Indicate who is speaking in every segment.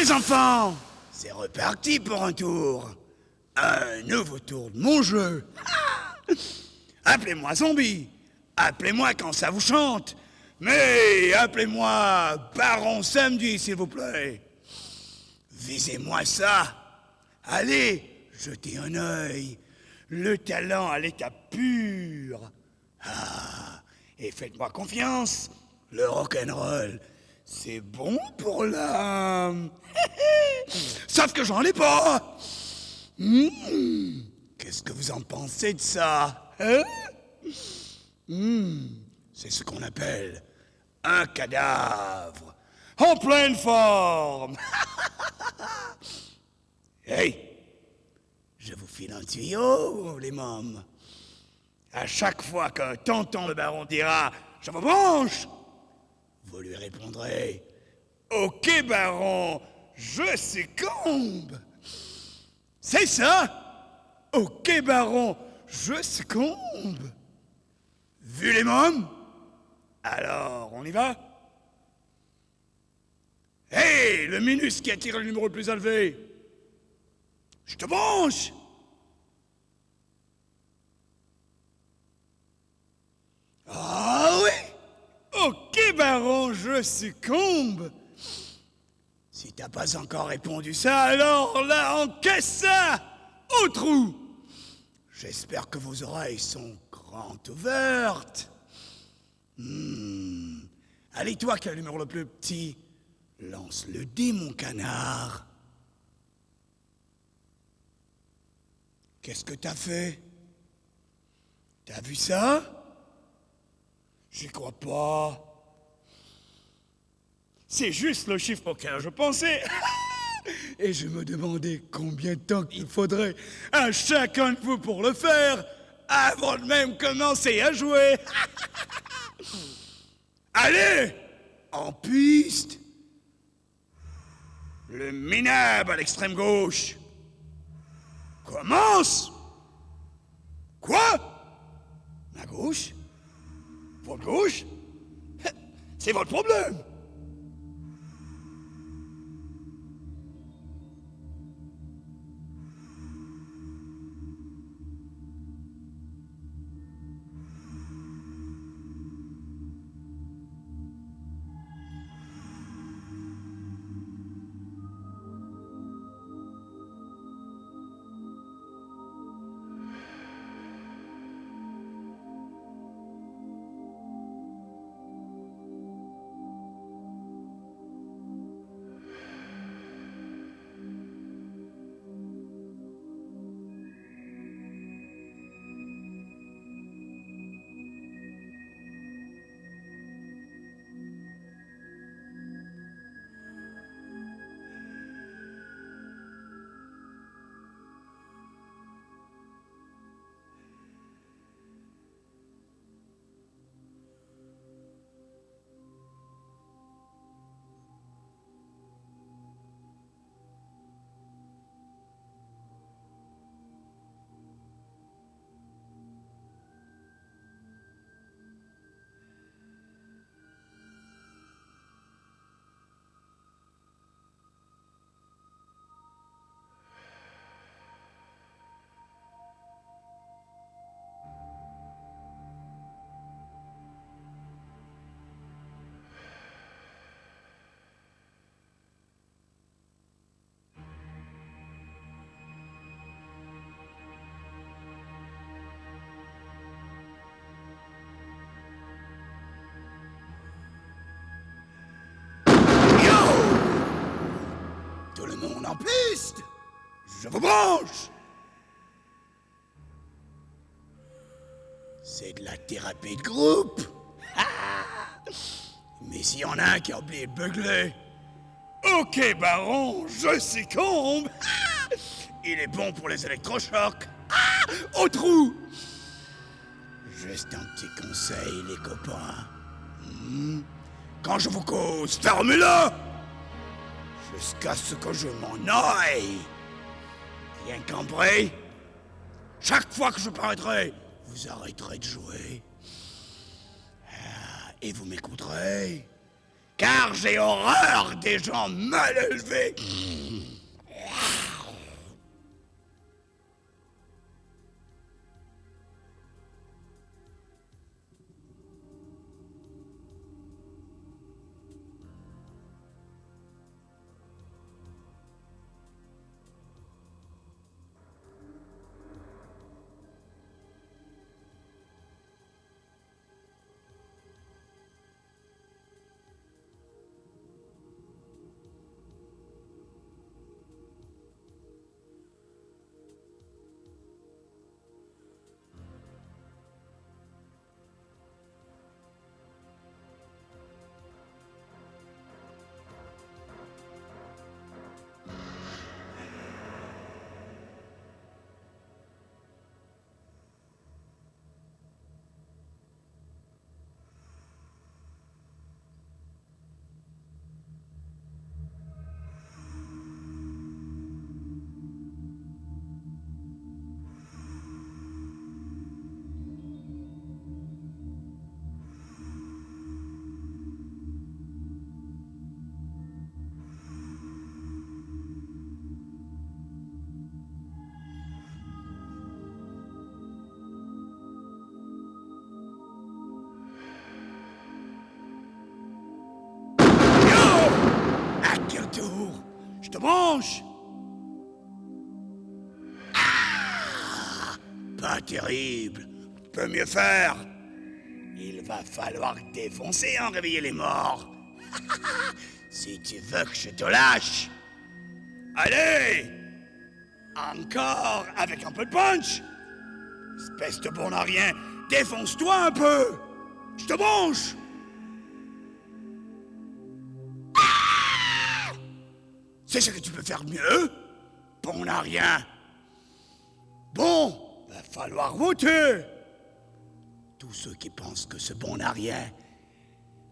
Speaker 1: les enfants, c'est reparti pour un tour. Un nouveau tour de mon jeu. Appelez-moi zombie. Appelez-moi quand ça vous chante. Mais appelez-moi Baron Samedi, s'il vous plaît. Visez-moi ça. Allez, jetez un œil. Le talent à l'état pur. Ah, et faites-moi confiance. Le rock'n'roll, c'est bon pour l'âme. Sauf que j'en ai pas. Qu'est-ce que vous en pensez de ça, hein? C'est ce qu'on appelle un cadavre en pleine forme. Hey, je vous file un tuyau, les mômes. À chaque fois qu'un tonton le baron dira « Je vous branche », vous lui répondrez « Ok, baron, je succombe ». C'est ça. Ok, baron, je succombe. Vu les mômes? Alors, on y va? Hey, le minus qui attire le numéro le plus élevé. Je te branche. Ah oui? Ok, baron, je succombe. Si t'as pas encore répondu ça, alors là, encaisse ça! Au trou! J'espère que vos oreilles sont grandes ouvertes. Allez, toi qui as le numéro le plus petit, lance le dé, mon canard. Qu'est-ce que t'as fait? T'as vu ça? J'y crois pas. C'est juste le chiffre auquel je pensais. Et je me demandais combien de temps il faudrait à chacun de vous pour le faire, avant de même commencer à jouer. Allez, en piste. Le minable à l'extrême gauche. Commence. Quoi? Ma gauche? Votre gauche? C'est votre problème. Tout le monde en piste. Je vous branche. C'est de la thérapie de groupe. Mais s'il y en a un qui a oublié de beugler. Ok, baron, je succombe. Il est bon pour les électrochocs. Au trou. Juste un petit conseil, les copains. Quand je vous cause, fermez-le. Jusqu'à ce que je m'en aille. Bien cambré. Chaque fois que je paraîtrai, vous arrêterez de jouer. Et vous m'écouterez. car j'ai horreur des gens mal élevés. Je te mange. Pas terrible. Tu peux mieux faire. Il va falloir défoncer en réveiller les morts. Si tu veux que je te lâche. Allez. Encore avec un peu de punch. Espèce de bon à rien. Défonce-toi un peu. Je te mange. C'est ce que tu peux faire mieux? Bon à rien. Bon, va falloir voter. Tous ceux qui pensent que ce bon à rien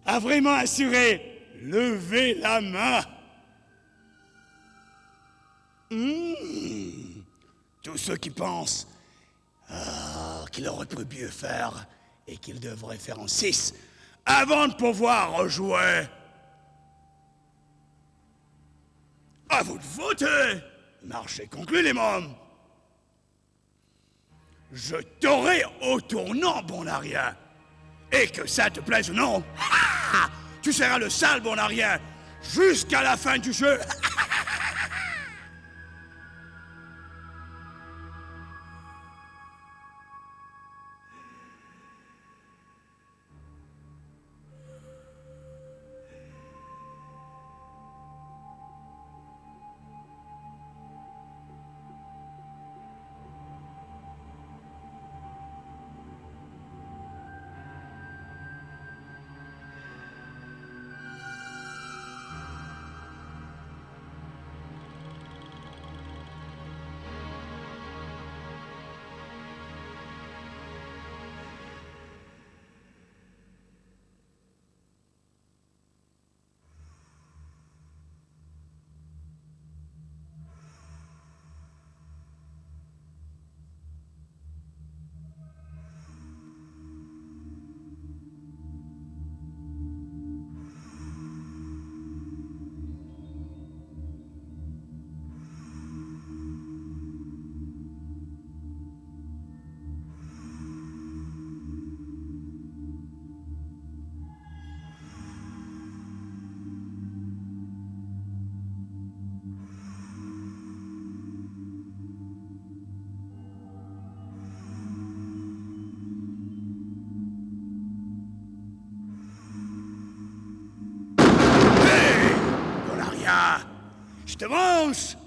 Speaker 1: a vraiment assuré, levez la main. Tous ceux qui pensent qu'il aurait pu mieux faire et qu'il devrait faire en 6 avant de pouvoir rejouer. À vous de voter! Marché conclu, les mômes! Je t'aurai au tournant, bon à rien! Et que ça te plaise ou non, tu seras le sale bon à rien jusqu'à la fin du jeu! Je te mange!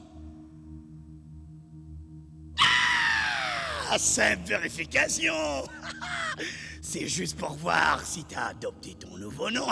Speaker 1: Simple vérification! C'est juste pour voir si t'as adopté ton nouveau nom.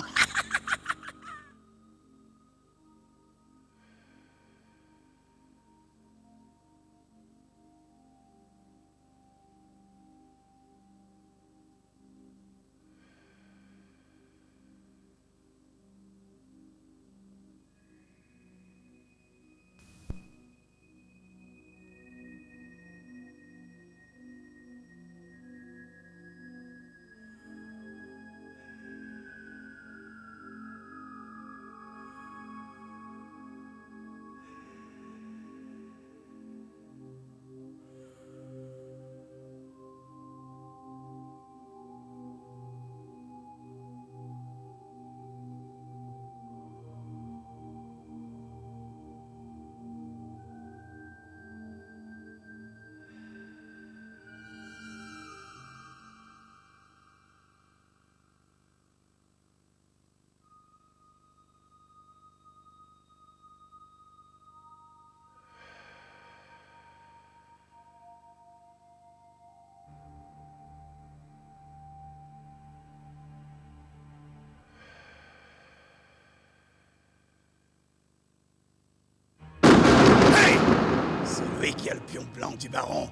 Speaker 1: plan du baron.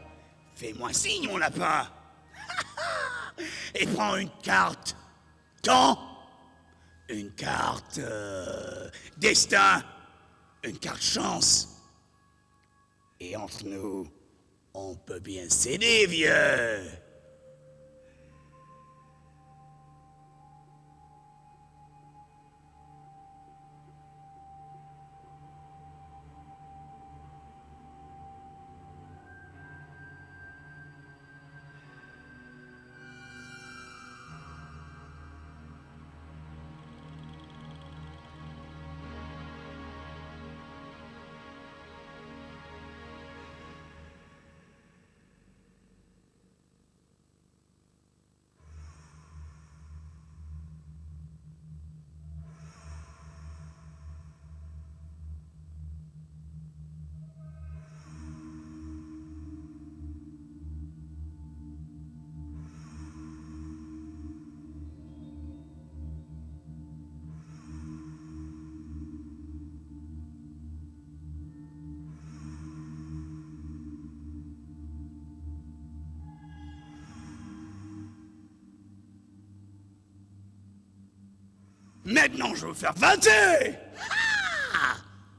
Speaker 1: Fais-moi signe, mon lapin. Et prends une carte. Temps. Une carte... destin. Une carte chance. Et entre nous, on peut bien s'aider, vieux. Maintenant, je veux faire vanter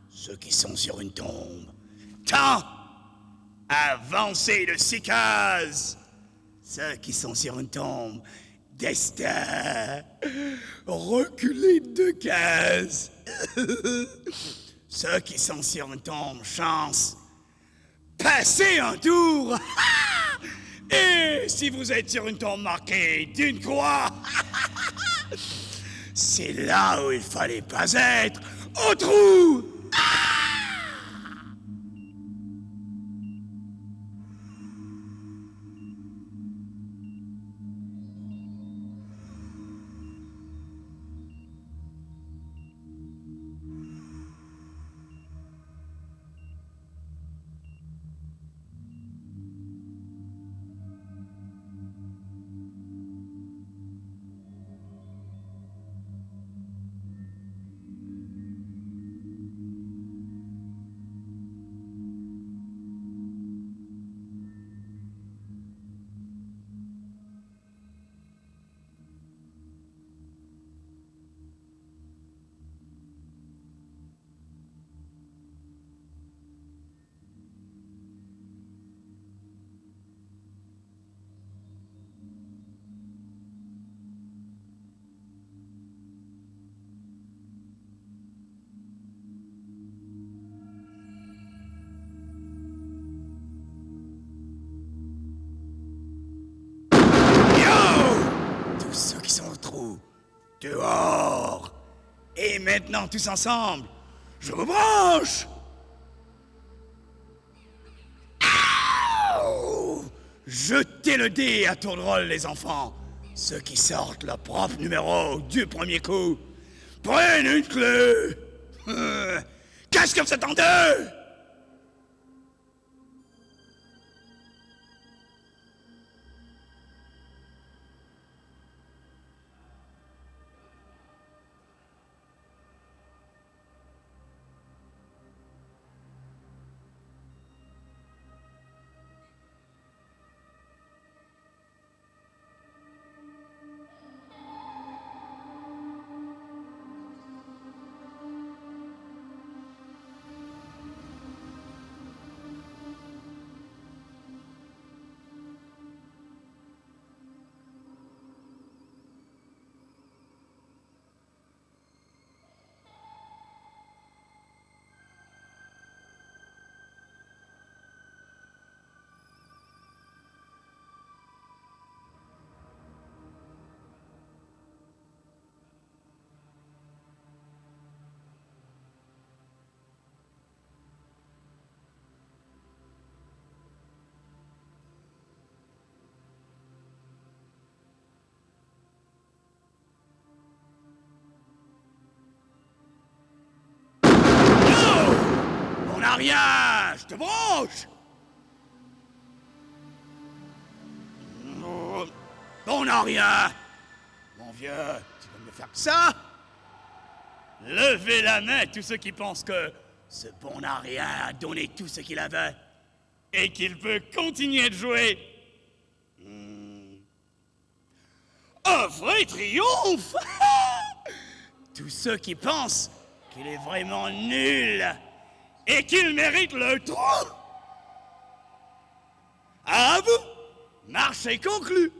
Speaker 1: ceux qui sont sur une tombe. Temps. Avancez de 6 cases. Ceux qui sont sur une tombe. Destin. Reculez de 2 cases. Ceux qui sont sur une tombe. Chance. Passez un tour. Et si vous êtes sur une tombe marquée d'une croix, c'est là où il fallait pas être. Au trou. Ceux qui sont au trou, dehors. Et maintenant, tous ensemble, je vous branche. Aouh! Jetez le dé à tour de rôle, les enfants. Ceux qui sortent leur propre numéro du premier coup. Prennent une clé. Qu'est-ce que vous attendez? Rien, je te branche. On n'a rien. Mon vieux, tu veux me faire que ça? Levez la main tous ceux qui pensent que ce bon n'a rien a donné tout ce qu'il avait. et qu'il peut continuer de jouer. Un vrai triomphe. Tous ceux qui pensent qu'il est vraiment nul et qu'il mérite le trou. À vous, marché conclu.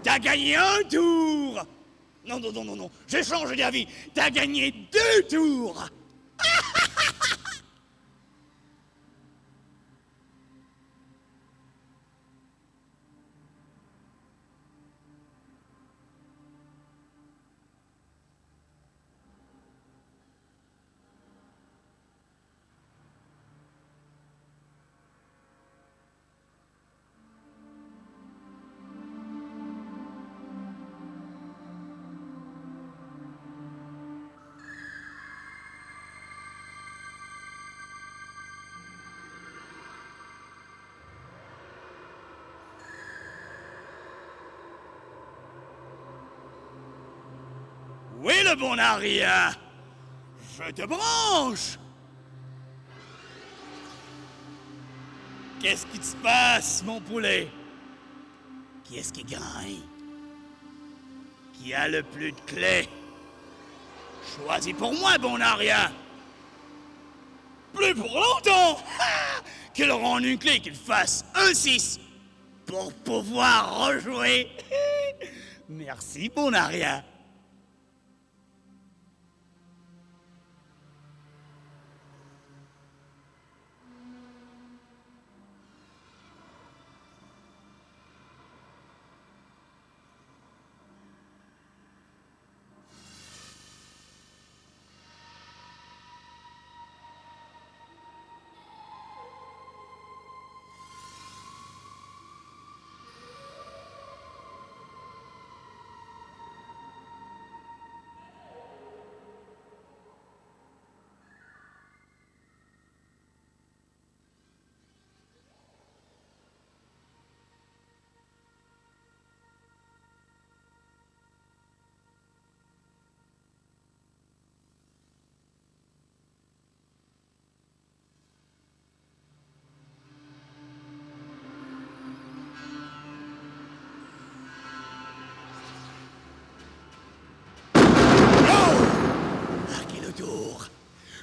Speaker 1: T'as gagné un tour. Non, non, non, non, non, j'ai changé d'avis. T'as gagné 2 tours. Où est le bon Aria? Je te branche. Qu'est-ce qui se passe, mon poulet? Qui est-ce qui gagne? Qui a le plus de clés? Choisis pour moi, bon Aria. Plus pour longtemps. Qu'il rende une clé, qu'il fasse un 6 pour pouvoir rejouer. Merci, bon Aria.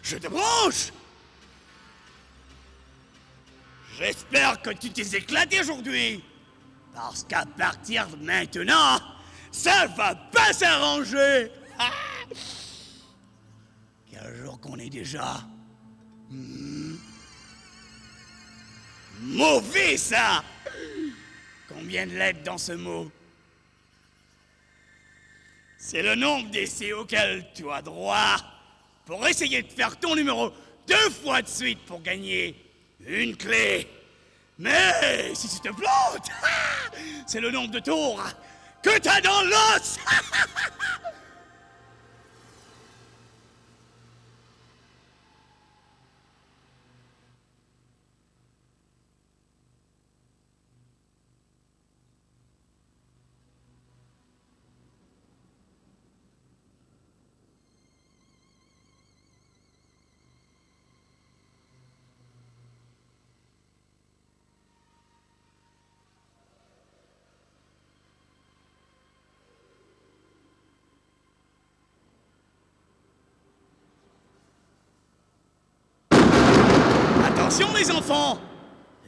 Speaker 1: Je te branche. J'espère que tu t'es éclaté aujourd'hui. Parce qu'à partir de maintenant, ça va pas s'arranger. Quel jour qu'on est déjà. Mauvais, ça. Combien de lettres dans ce mot? C'est le nombre d'essais auxquels tu as droit pour essayer de faire ton numéro 2 fois de suite pour gagner une clé. Mais si tu te plantes, c'est le nombre de tours que t'as dans l'os. Attention les enfants,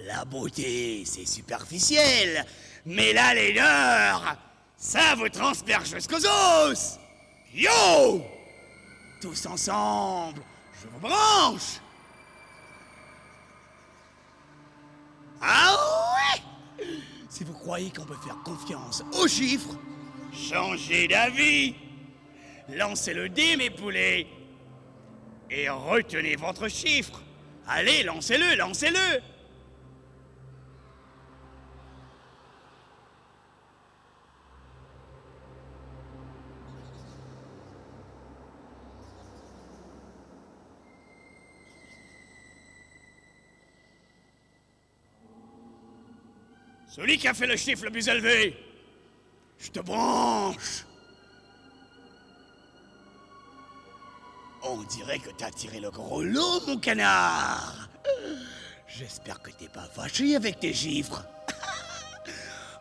Speaker 1: la beauté c'est superficiel, mais la laideur Ça vous transperce jusqu'aux os. Yo! Tous ensemble, je vous branche. Ah ouais! Si vous croyez qu'on peut faire confiance aux chiffres, changez d'avis. Lancez le dé, mes poulets. Et retenez votre chiffre. Allez, lancez-le, lancez-le. Celui qui a fait le chiffre le plus élevé, je te branche. On dirait que t'as tiré le gros lot, mon canard. J'espère que t'es pas fâché avec tes chiffres.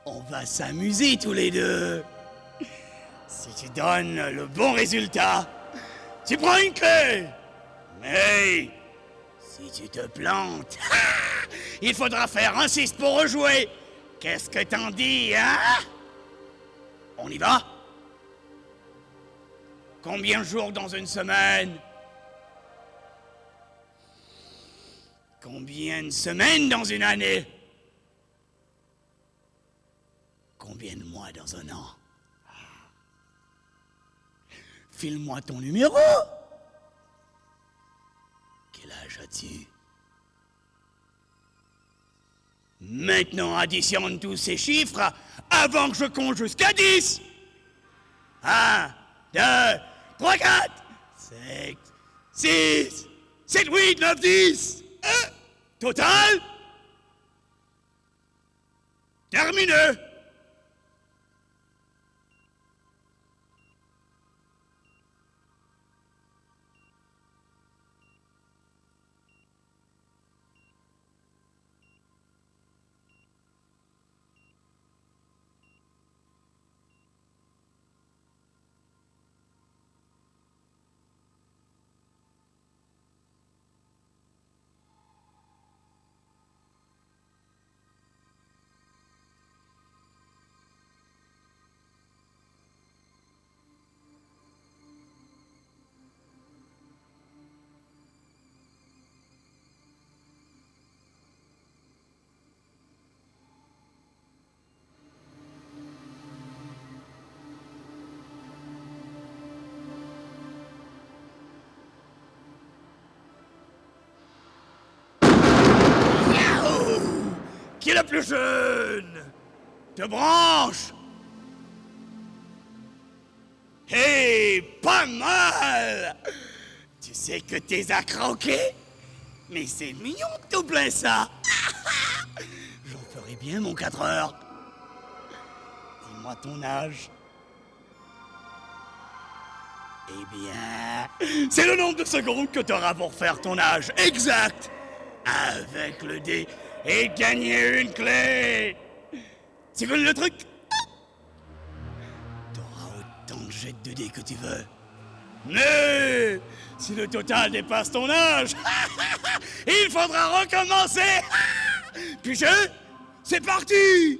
Speaker 1: On va s'amuser tous les deux. Si tu donnes le bon résultat, tu prends une clé. Mais si tu te plantes, il faudra faire un 6 pour rejouer. Qu'est-ce que t'en dis, hein? On y va? Combien de jours dans une semaine? Combien de semaines dans une année? Combien de mois dans un an? File-moi ton numéro. Quel âge as-tu? Maintenant, additionne tous ces chiffres avant que je compte jusqu'à 10. 1, 2, 3, 4, 5, 6, 7, 8, 9, 10. Total? Terminé. Qui est le plus jeune? Te branche. Hey, pas mal. Tu sais que t'es à croquer? Mais c'est mignon de tout plein ça. J'en ferai bien mon 4 heures. Dis-moi ton âge. Eh bien, c'est le nombre de secondes que t'auras pour faire ton âge exact. Avec le dé et gagner une clé. Tu connais le truc? T'auras autant de jets de dés que tu veux. Mais si le total dépasse ton âge, il faudra recommencer. Puis c'est parti.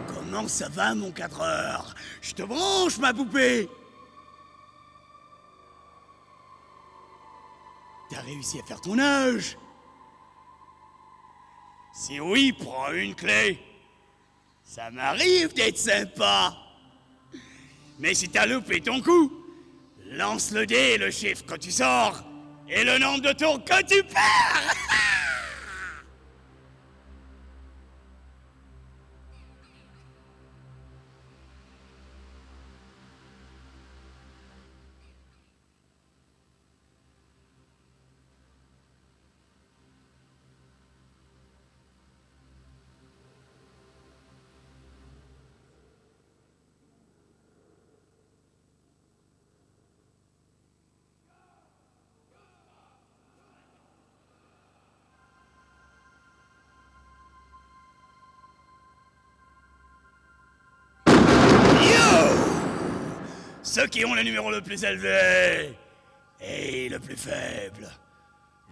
Speaker 1: Comment ça va, mon 4 heures? Je te branche, ma poupée. T'as réussi à faire ton âge? Si oui, prends une clé. Ça m'arrive d'être sympa. Mais si t'as loupé ton coup, lance le dé et le chiffre que tu sors, et le nombre de tours que tu perds. ceux qui ont le numéro le plus élevé et le plus faible.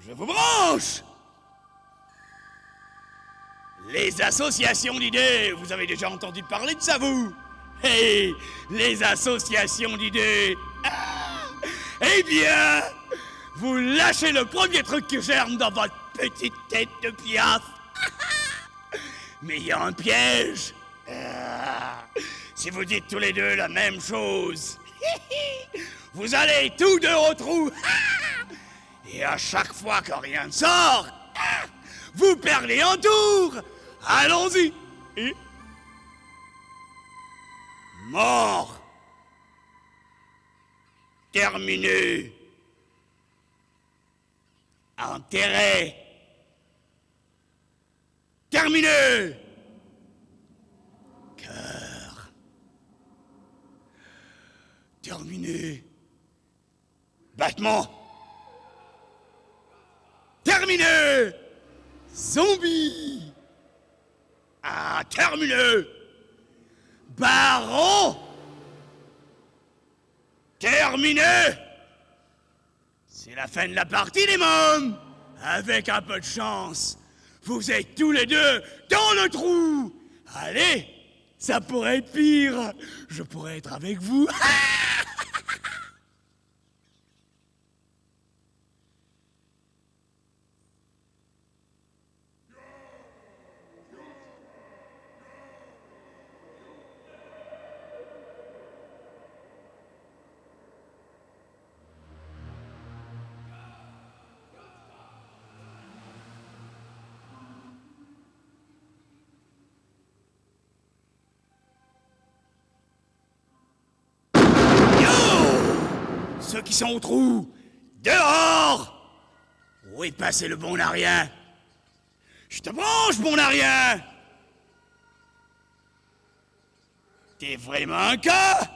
Speaker 1: Je vous branche! Les associations d'idées, vous avez déjà entendu parler de ça, vous? Hey, les associations d'idées. Eh bien, vous lâchez le premier truc qui germe dans votre petite tête de piaf. Mais il y a un piège. Si vous dites tous les deux la même chose, vous allez tous deux au trou. Et à chaque fois que rien ne sort, vous perdez un tour. Allons-y. Mort. Terminé. Enterré. Terminé. Cœur. Terminé. Battement. Terminé. Zombie. Ah, terminé. Baron. Terminé. C'est la fin de la partie, les mômes. Avec un peu de chance, vous êtes tous les deux dans le trou. Allez, ça pourrait être pire. Je pourrais être avec vous. Ceux qui sont au trou, dehors! Où est passé le bon à rien? Je te branche, bon à rien! T'es vraiment un cas?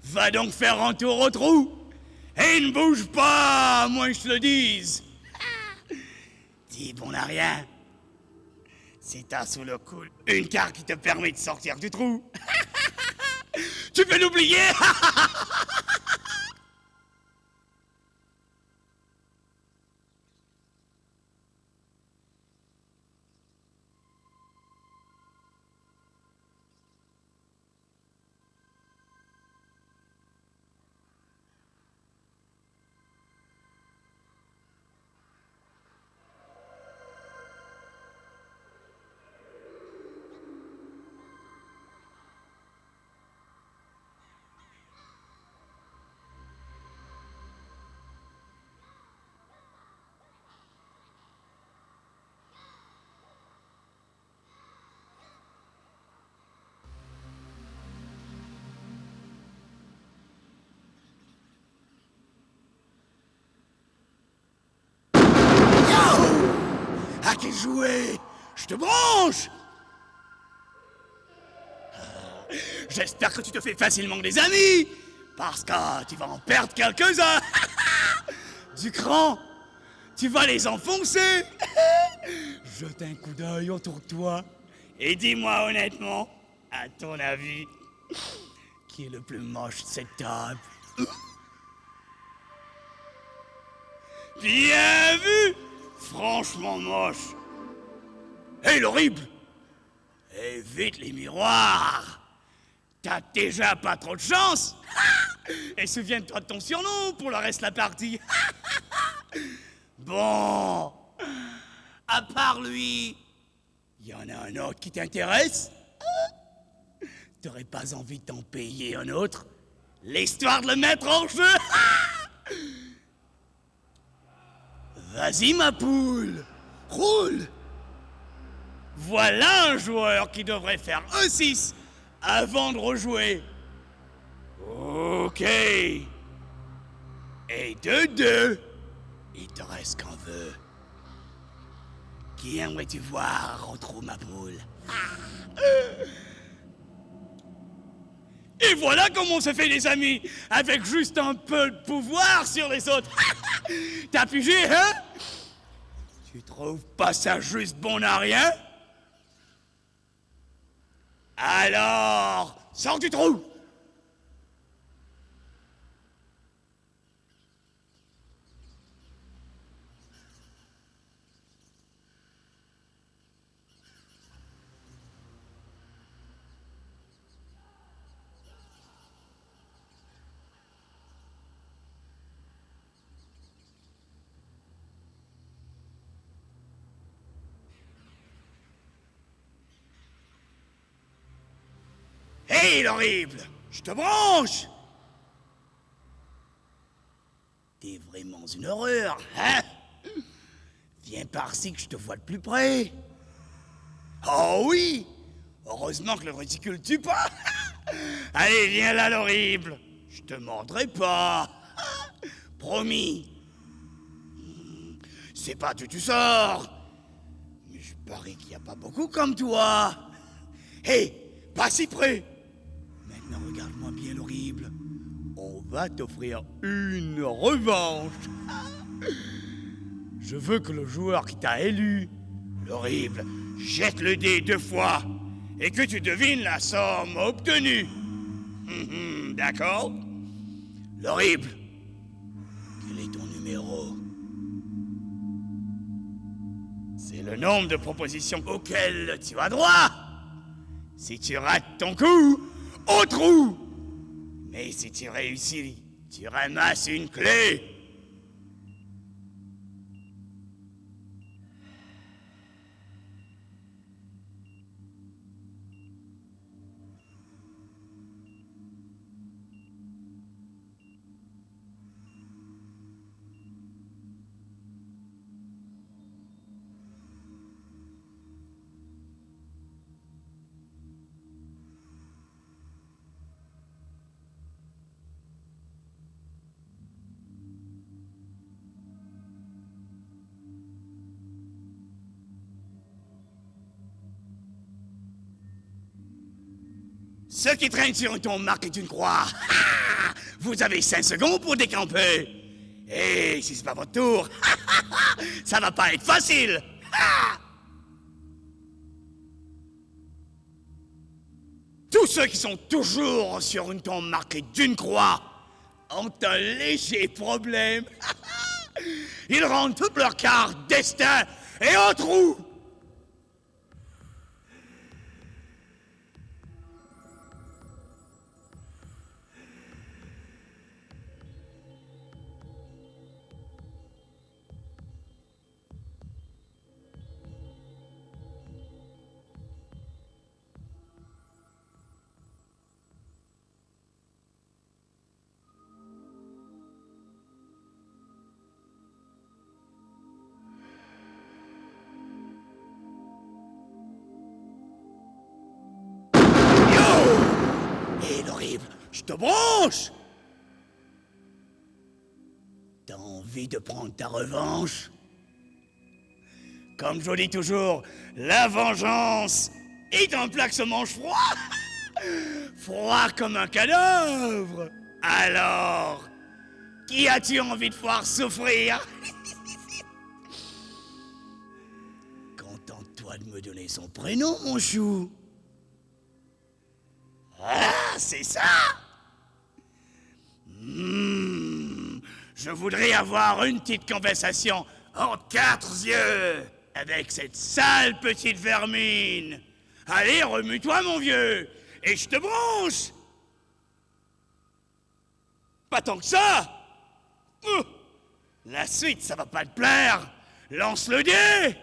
Speaker 1: Va donc faire un tour au trou! Et ne bouge pas, à moins que je te le dise! Dis, bon à rien, si t'as sous le coude une carte qui te permet de sortir du trou, tu peux l'oublier! À qui jouer? Je te branche! J'espère que tu te fais facilement des amis, parce que tu vas en perdre quelques-uns. Du cran, tu vas les enfoncer. Jette un coup d'œil autour de toi et dis-moi honnêtement, à ton avis, qui est le plus moche de cette table? Bien vu! Franchement moche. Hé, l'horrible! Évite les miroirs! T'as déjà pas trop de chance! Et souviens-toi de ton surnom pour le reste de la partie! Bon! À part lui, y en a un autre qui t'intéresse? T'aurais pas envie de t'en payer un autre? L'histoire de le mettre en jeu? Vas-y, ma poule, roule! Voilà un joueur qui devrait faire E6 avant de rejouer. Ok. Et de deux, il te reste qu'un vœu. Qui aimerais-tu voir en trou, ma poule? Et voilà comment on se fait des amis, avec juste un peu de pouvoir sur les autres. T'as pigé, hein? Tu trouves pas ça juste bon à rien? Alors, sors du trou! Hé, l'horrible! Je te branche! T'es vraiment une horreur, hein? Viens par-ci que je te vois de plus près. Oh oui! Heureusement que le ridicule tue pas! Allez, viens là, l'horrible! Je te mordrai pas! Promis! C'est pas tout tu sors! Mais je parie qu'il n'y a pas beaucoup comme toi! Hé! Pas si près! Maintenant, regarde-moi bien, l'horrible. On va t'offrir une revanche! Je veux que le joueur qui t'a élu, l'horrible, jette le dé 2 fois et que tu devines la somme obtenue. D'accord? L'horrible, quel est ton numéro? C'est le nombre de propositions auxquelles tu as droit. Si tu rates ton coup, au trou. Mais si tu réussis, tu ramasses une clé. Ceux qui traînent sur une tombe marquée d'une croix, vous avez 5 secondes pour décamper. Et si c'est pas votre tour, ça va pas être facile. Tous ceux qui sont toujours sur une tombe marquée d'une croix ont un léger problème. Ils rendent toutes leurs cartes destin et au trou. Hé, l'horrible, je te branche! T'as envie de prendre ta revanche? Comme je dis toujours, la vengeance est un plat que se mange froid! Froid comme un cadavre! Alors, qui as-tu envie de voir souffrir? Contente-toi de me donner son prénom, mon chou! Ah, c'est ça! Je voudrais avoir une petite conversation en 4 yeux avec cette sale petite vermine. Allez, remue-toi, mon vieux, et je te branche! Pas tant que ça! La suite, ça va pas te plaire! Lance le dé!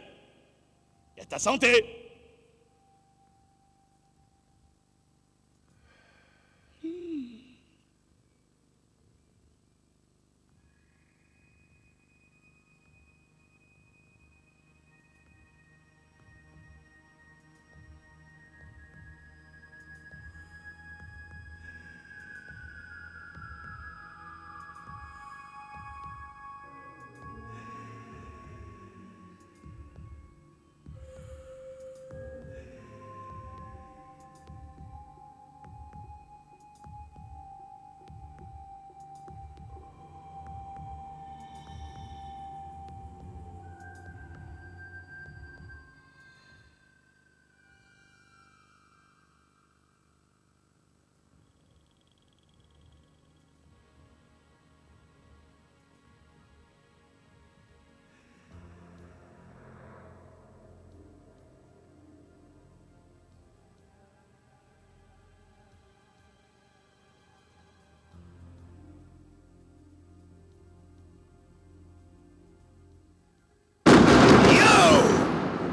Speaker 1: Et à ta santé!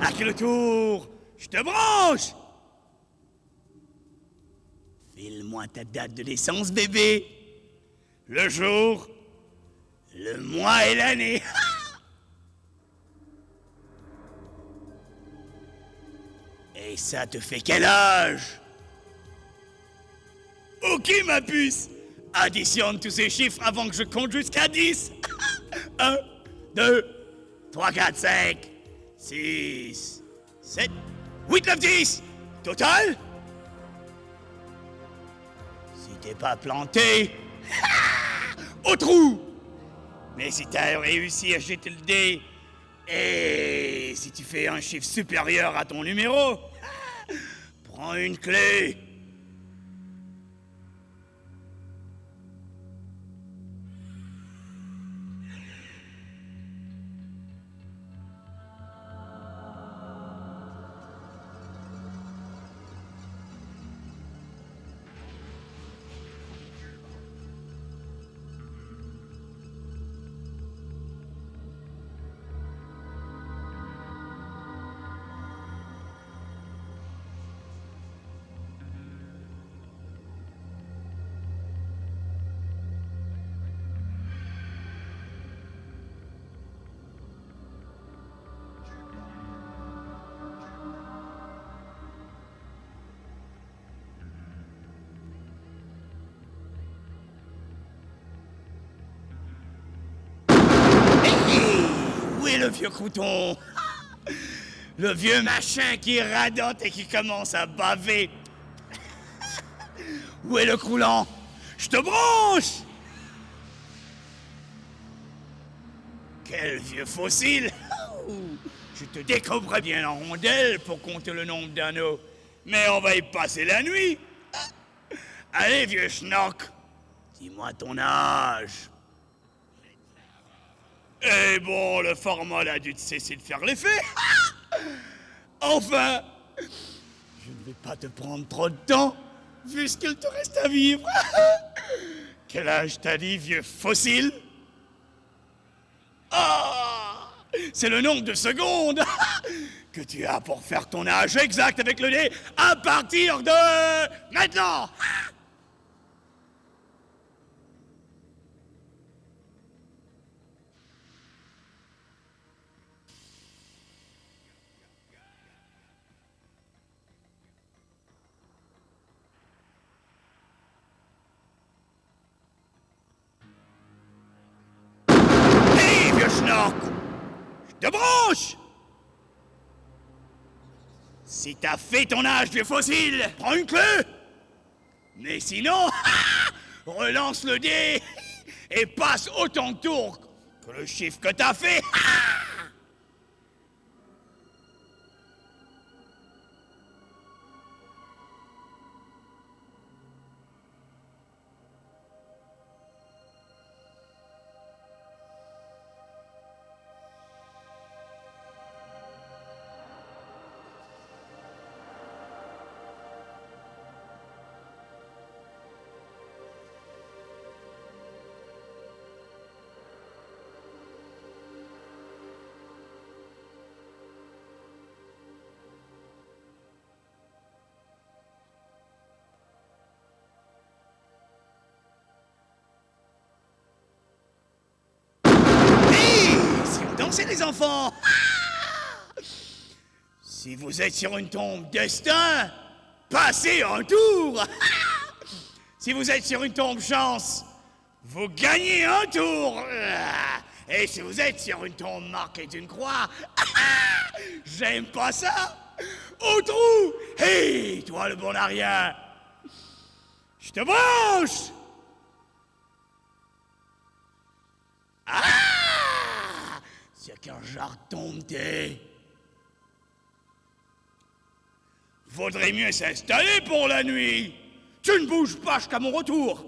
Speaker 1: À qui le tour? Je te branche! File-moi ta date de naissance, bébé. Le jour, le mois et l'année. Et ça te fait quel âge? Ok, ma puce. Additionne tous ces chiffres avant que je compte jusqu'à 10. 1, 2, 3, 4, 5, 6, 7, 8, 9, 10. Total? Si t'es pas planté, au trou. Mais si t'as réussi à jeter le dé, et si tu fais un chiffre supérieur à ton numéro, prends une clé. Où est le vieux crouton? Le vieux machin qui radote et qui commence à baver. Où est le croulant? Je te branche! Quel vieux fossile! Je te découperai bien en rondelles pour compter le nombre d'anneaux. Mais on va y passer la nuit. Allez, vieux schnock, dis-moi ton âge. Eh bon, le formol a dû te cesser de faire l'effet. Enfin, je ne vais pas te prendre trop de temps, vu ce qu'il te reste à vivre. Quel âge t'as dit, vieux fossile? Ah, c'est le nombre de secondes que tu as pour faire ton âge exact avec le dé à partir de maintenant. Hé, vieux schnock, je te branche. Si t'as fait ton âge, vieux fossile, prends une clé. Mais sinon, relance le dé et passe autant de tours que le chiffre que t'as fait. Dansez les enfants. Si vous êtes sur une tombe destin, passez un tour. Si vous êtes sur une tombe chance, vous gagnez un tour. Et si vous êtes sur une tombe marquée d'une croix, j'aime pas ça. Au trou. Hé, toi le bon à rien, je te branche. C'est qu'un genre tombe-té. Vaudrait mieux s'installer pour la nuit. Tu ne bouges pas jusqu'à mon retour.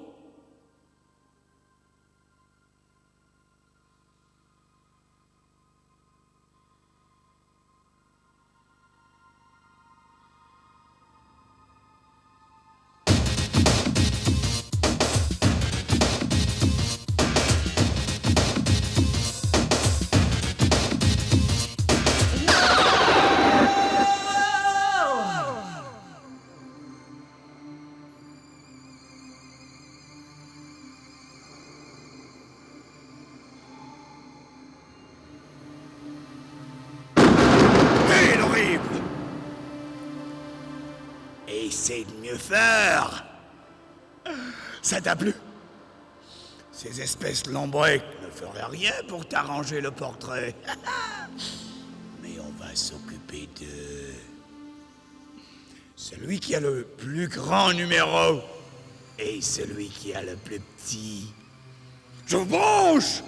Speaker 1: horrible. Essaye de mieux faire. Ça t'a plu? Ces espèces lambreques ne feraient rien pour t'arranger le portrait. Mais on va s'occuper d'eux. Celui qui a le plus grand numéro et celui qui a le plus petit. Je vous branche!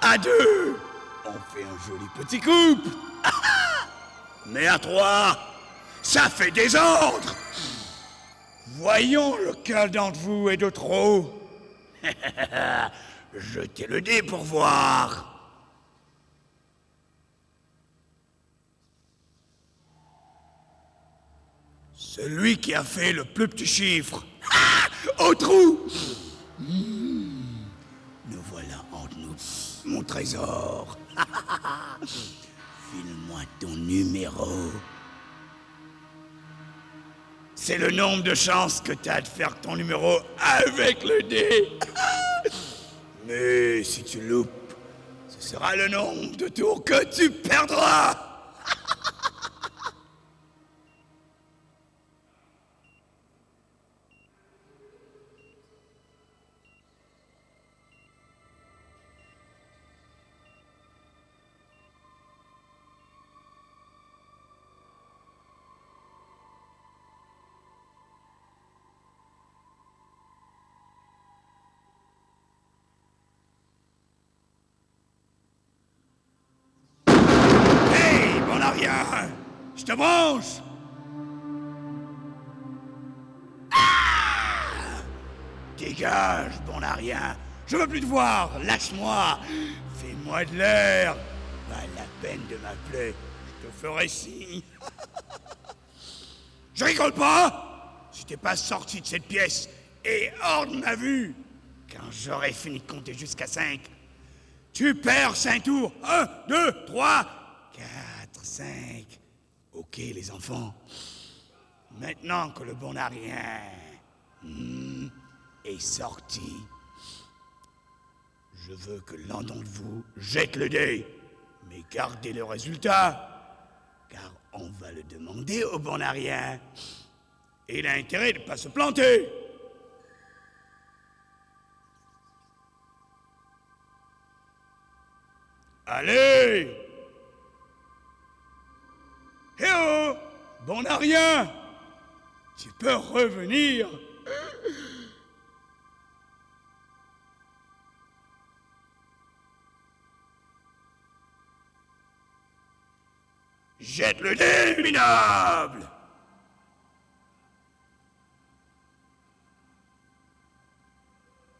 Speaker 1: À deux, on fait un joli petit couple. Mais à trois, ça fait désordre. Voyons lequel d'entre vous est de trop. Jetez le dé pour voir. Celui qui a fait le plus petit chiffre. Au trou. Nous voilà entre nous, mon trésor. File-moi ton numéro. C'est le nombre de chances que t'as de faire ton numéro avec le dé. Mais si tu loupes, ce sera le nombre de tours que tu perdras. Rien. Je te branche. Dégage, bon à rien. Je veux plus te voir. Lâche-moi. Fais-moi de l'air. Pas la peine de m'appeler. Je te ferai signe. Je rigole pas. Si t'es pas sorti de cette pièce et hors de ma vue, quand j'aurai fini de compter jusqu'à 5, tu perds 5 tours. 1, 2, 3, 4, 5. Ok, les enfants. Maintenant que le bon à rien est sorti, je veux que l'un d'entre vous jette le dé, mais gardez le résultat, car on va le demander au bon à rien. Et il a intérêt de ne pas se planter. Allez! Eh oh! Bon à rien! Tu peux revenir! Jette le dé, minable!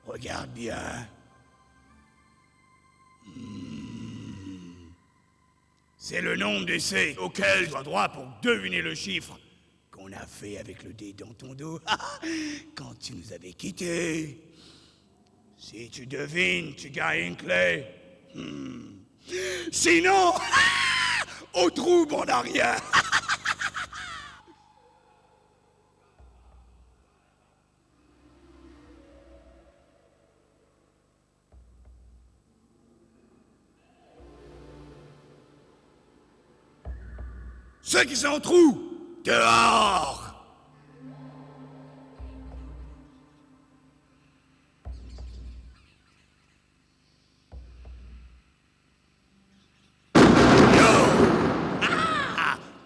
Speaker 1: Regarde bien. C'est le nombre d'essais auquel tu as droit pour deviner le chiffre qu'on a fait avec le dé dans ton dos quand tu nous avais quittés. Si tu devines, tu gagnes une clé. Sinon, au trou, bon à rien. Ceux qui sont au trou, dehors!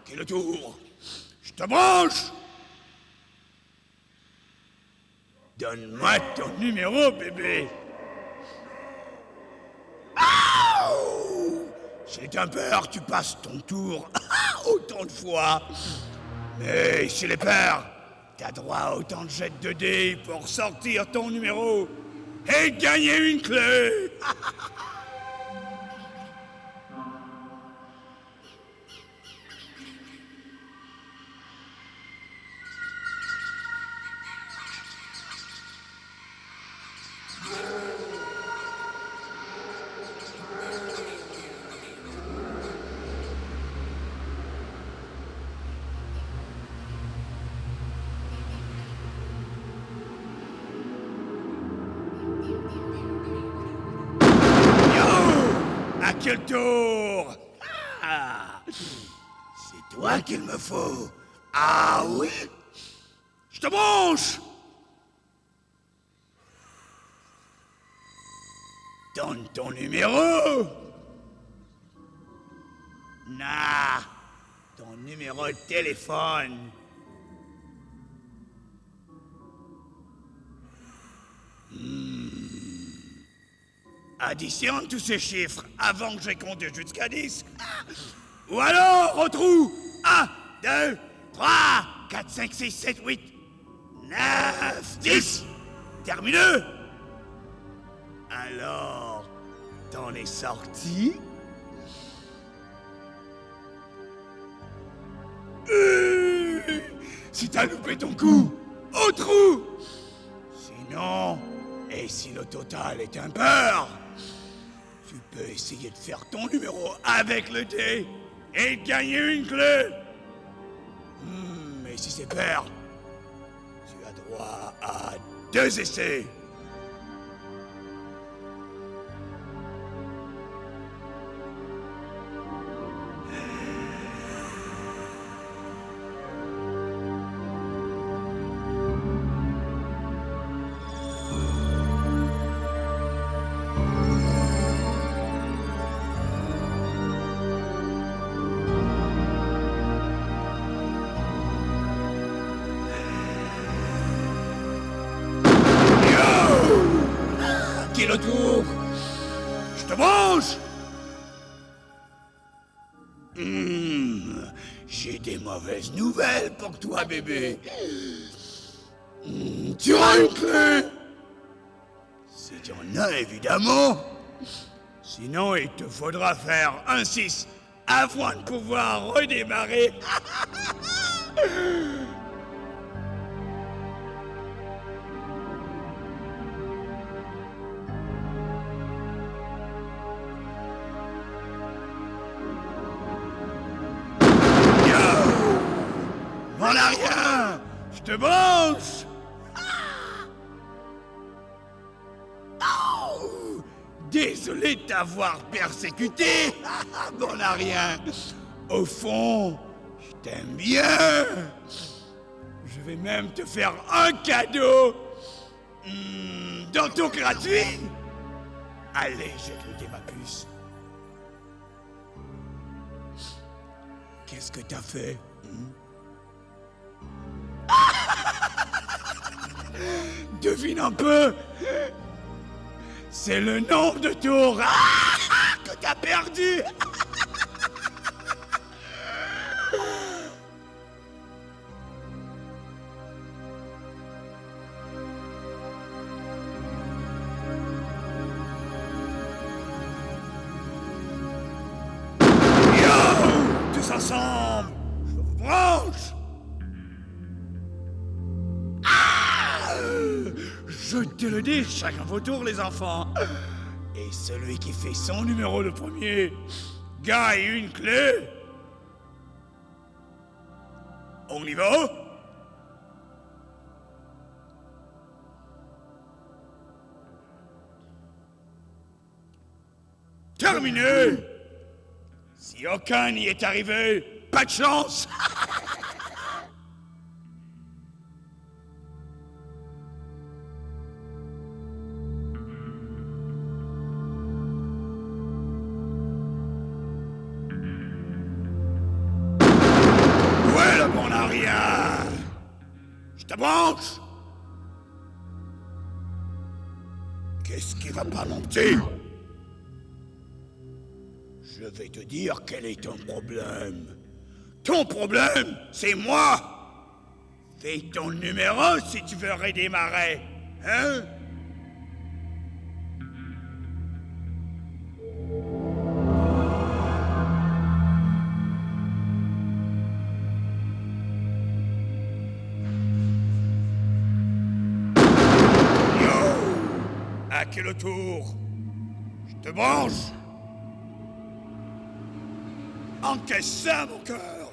Speaker 1: Quel le tour? Je te branche! Donne-moi ton numéro, bébé! J'ai un peur, tu passes ton tour autant de fois. Mais chez les pères, t'as droit à autant de jets de dés pour sortir ton numéro et gagner une clé. quel tour! Ah, c'est toi qu'il me faut. Ah oui? Je te branche! Donne ton numéro! Nah, ton numéro de téléphone. Additionne tous ces chiffres avant que j'ai compté jusqu'à 10. Ou alors, retrouve 1, 2, 3, 4, 5, 6, 7, 8, 9, 10. Termineux. Alors, t'en es sorti? Si t'as loupé ton coup, au trou! Sinon, et si le total est impair, tu peux essayer de faire ton numéro avec le dé et gagner une clé. Mais si c'est pair, tu as droit à 2 essais. Le tour. Je te mange. J'ai des mauvaises nouvelles pour toi, bébé. Tu auras une clé. Si tu en as, évidemment. Sinon, il te faudra faire un 6 avant de pouvoir redémarrer. On n'a rien! Je te branche! Oh, désolé de t'avoir persécuté! Bon, n'a rien! Au fond, je t'aime bien! Je vais même te faire un cadeau! Dans ton gratuit! Allez, jette-le dé, ma puce! Qu'est-ce que t'as fait? Devine un peu. C'est le nombre de tours que t'as perdu. Yo, tous ensemble, je vous branche. Jetez le dé, chacun vos tours, les enfants. Et celui qui fait son numéro le premier gagne une clé. On y va? Terminé. Si aucun n'y est arrivé, pas de chance. Je te branche. Qu'est-ce qui va pas monter? Je vais te dire quel est ton problème. Ton problème, c'est moi. Fais ton numéro si tu veux redémarrer. Hein? À quel tour? Je te branche. Encaisse ça, mon cœur.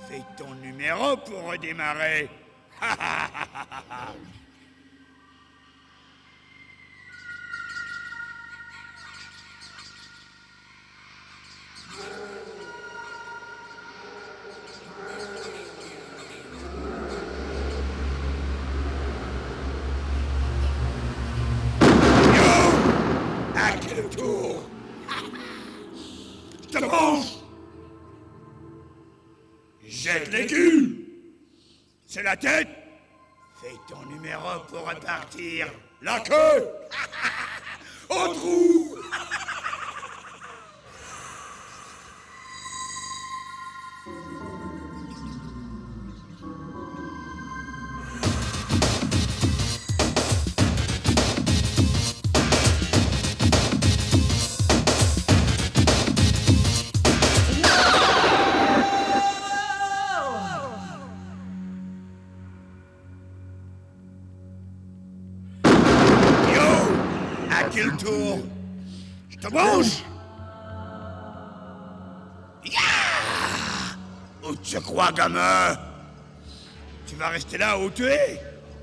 Speaker 1: Fais ton numéro pour redémarrer. tour. Je te branche. Jette l'écu. C'est la tête. Fais ton numéro pour repartir. La queue. Au trou. Quel tour? Je te branche. Où tu crois, gamin? Tu vas rester là où tu es?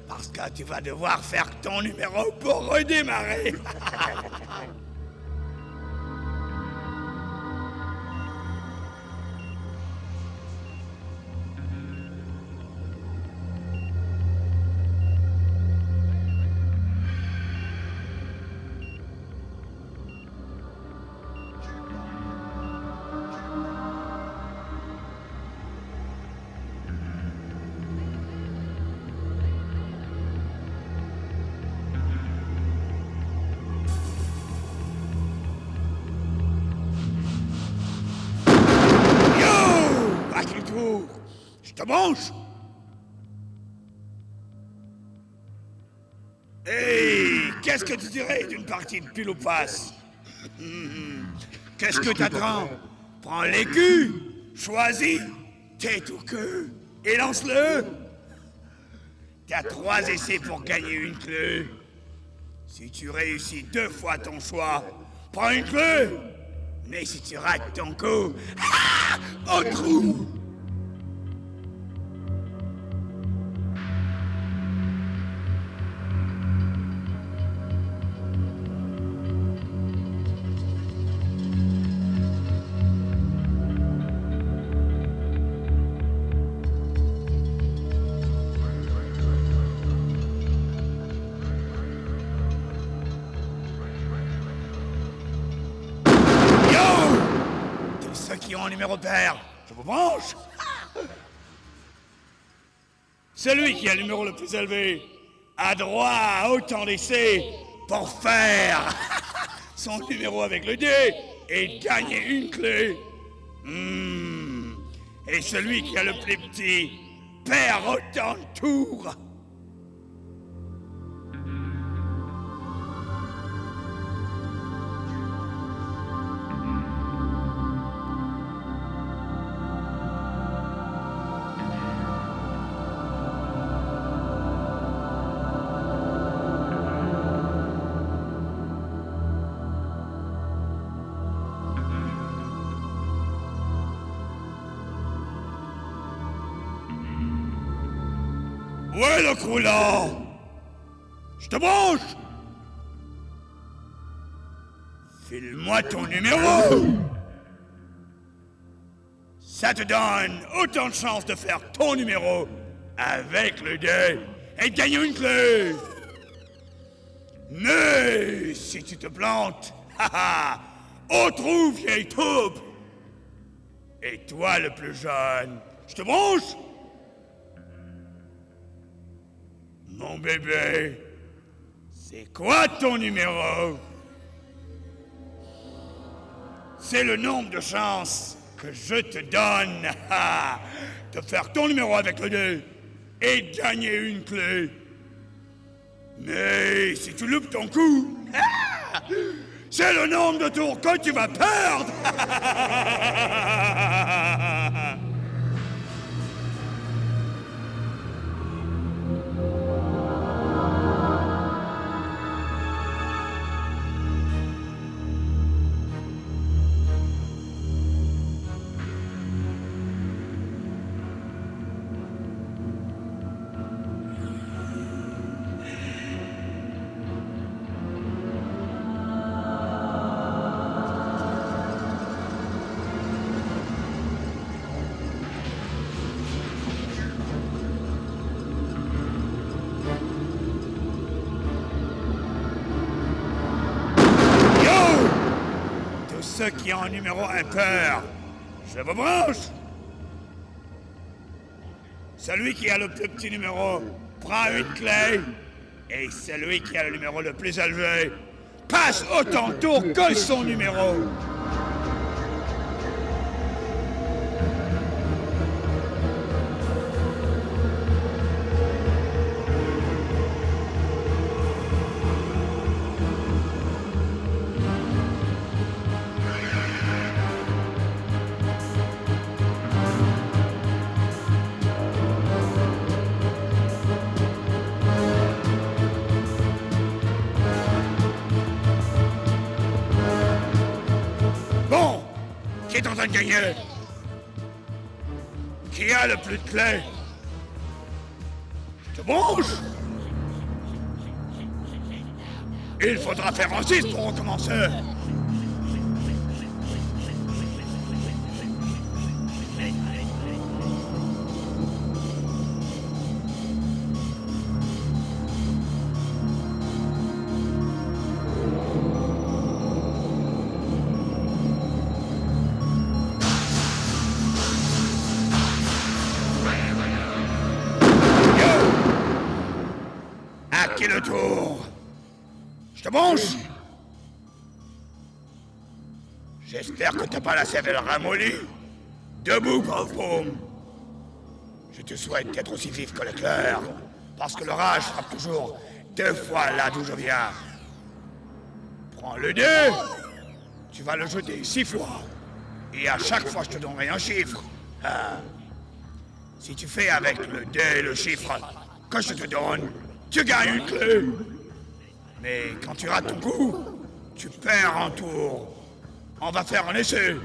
Speaker 1: Parce que tu vas devoir faire ton numéro pour redémarrer. Je te branche. Hey, qu'est-ce que tu dirais d'une partie de pile ou face? Qu'est-ce que t'attends? Prends l'écu, choisis, tête ou queue, et lance-le. T'as 3 essais pour gagner une clé. Si tu réussis 2 fois ton choix, prends une clé. Mais si tu rates ton coup, au trou. Ceux qui ont un numéro pair, je vous branche. Celui qui a le numéro le plus élevé a droit à autant d'essais pour faire son numéro avec le dé et gagner une clé. Et celui qui a le plus petit perd autant de tours. Où est le croulant? Je te branche. File-moi ton numéro. Ça te donne autant de chances de faire ton numéro avec le dé et de gagner une clé. Mais si tu te plantes, au trou, vieille taupe. Et toi, le plus jeune, je te branche. Mon bébé, c'est quoi ton numéro? C'est le nombre de chances que je te donne de faire ton numéro avec le dé et de gagner une clé. Mais si tu loupes ton coup, c'est le nombre de tours que tu vas perdre. ceux qui ont un numéro impair. Je vous branche. Celui qui a le plus petit numéro prend une clé. Et celui qui a le numéro le plus élevé passe autant de tours que son numéro. Bon, qui est en train de gagner? Qui a le plus de clés? Je te branche. Il faudra faire un 6 pour recommencer. À qui le tour? Je te branche. J'espère que t'as pas la cervelle ramollie. Debout, pauvre paume. Je te souhaite d'être aussi vif que l'éclair, parce que l'orage frappe toujours 2 fois là d'où je viens. Prends le dé. Tu vas le jeter 6 fois. Et à chaque fois, je te donnerai un chiffre. Ah. Si tu fais avec le dé le chiffre que je te donne, tu gagnes une clé. Mais quand tu rates ton coup, tu perds un tour. On va faire un essai.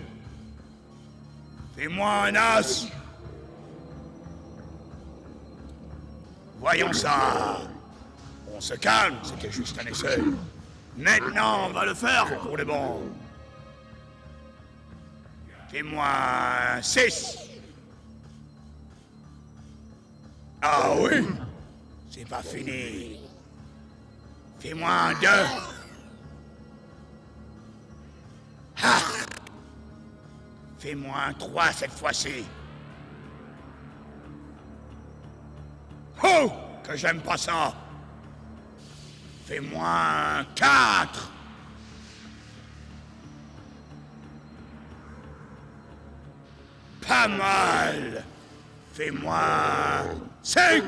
Speaker 1: Fais-moi un as. Voyons ça. On se calme, c'était juste un essai. Maintenant, on va le faire pour le bon. Fais-moi un 6. Ah oui? C'est pas fini. Fais-moi un 2. Ah! Fais-moi un 3 cette fois-ci. Oh! Que j'aime pas ça. Fais-moi un 4. Pas mal. Fais-moi 5.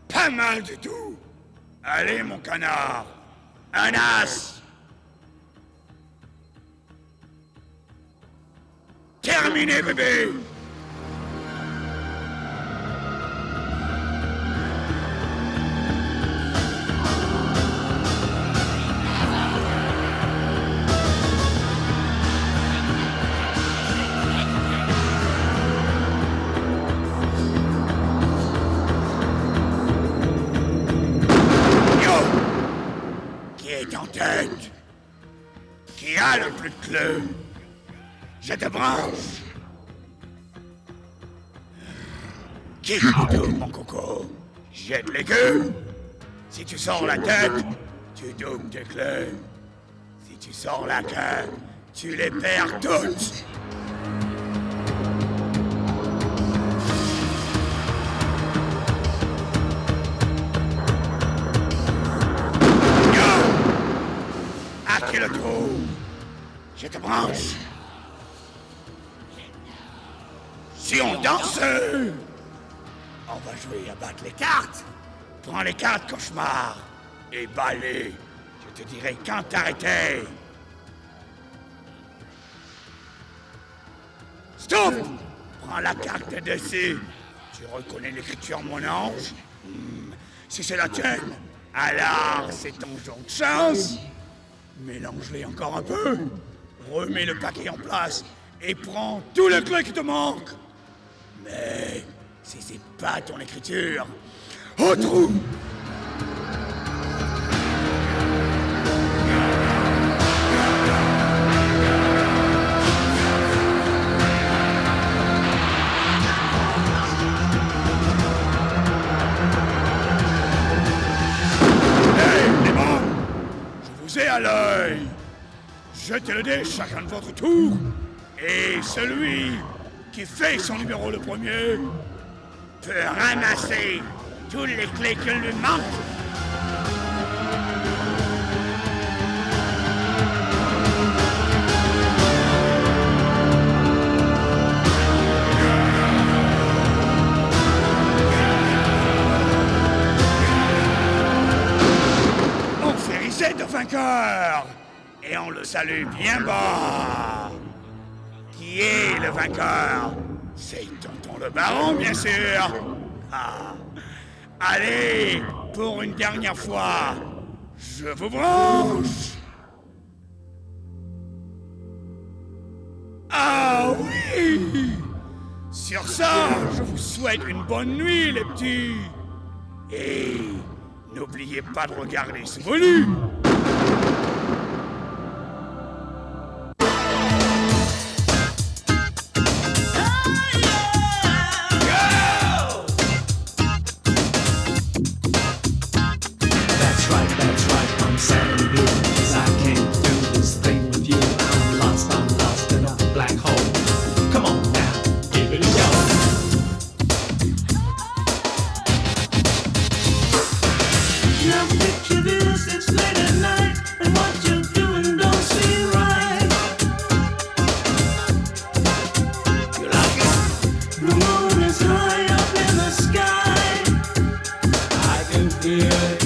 Speaker 1: Pas mal du tout. Allez, mon canard. Un as. Terminé, bébé. En tête. Qui a le plus de clés? Je te branche. Qui double, mon coco? Jette les queues. Si tu sors la tête, tu doubles tes clés. Si tu sors la queue, tu les perds toutes. Qui le trouve? Je te branche. Si on danse, on va jouer à battre les cartes. Prends les cartes, cauchemar, et balai. Je te dirai quand t'arrêter. Stop! Prends la carte dessus. Tu reconnais l'écriture, mon ange? Si c'est la tienne, alors c'est ton jour de chance. Mélange-les encore un peu, remets le paquet en place et prends tout le clé qui te manque. Mais si c'est pas ton écriture, au trou! à l'œil. Jetez le dé chacun de votre tour. Et celui qui fait son numéro le premier peut ramasser toutes les clés qui lui manquent. On fait reset de vainqueur et on le salue bien bas. Qui est le vainqueur? C'est Tonton le Baron, bien sûr. Ah. Allez, pour une dernière fois, je vous branche. Ah oui! Sur ça, je vous souhaite une bonne nuit, les petits. Et n'oubliez pas de regarder ce volume.
Speaker 2: Yeah.